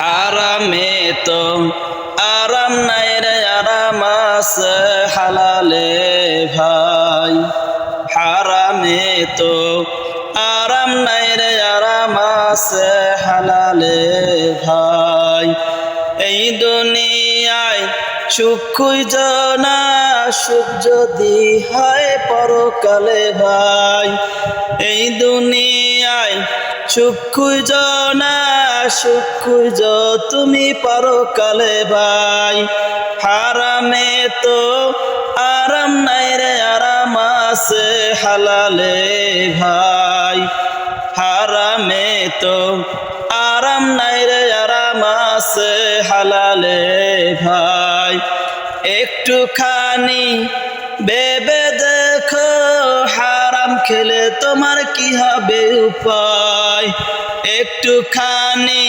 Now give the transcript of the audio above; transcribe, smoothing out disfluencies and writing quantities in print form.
হারামে তো আরাম নাই রে আরাম আছে হালালে ভাই। হারামে তো আরাম নাই রে আরাম আছে হালালে ভাই। এই দুনিয়ায় সুখ খুঁজ না, সুখ যদি হয় পরকালে ভাই। এই দুনিয়ায় সুখ খুঁজ না, সুখ খুঁজ তুমি পরকালে ভাই। হারামে তো আরাম নাই রে আরাম আছে হালালে ভাই। হারামে তো আরাম নাই রে আরাম আছে হালালে ভাই। একটুখানি ভেবে দেখো হারাম খেলে তোমার কি হবে উপায়। একটুখানি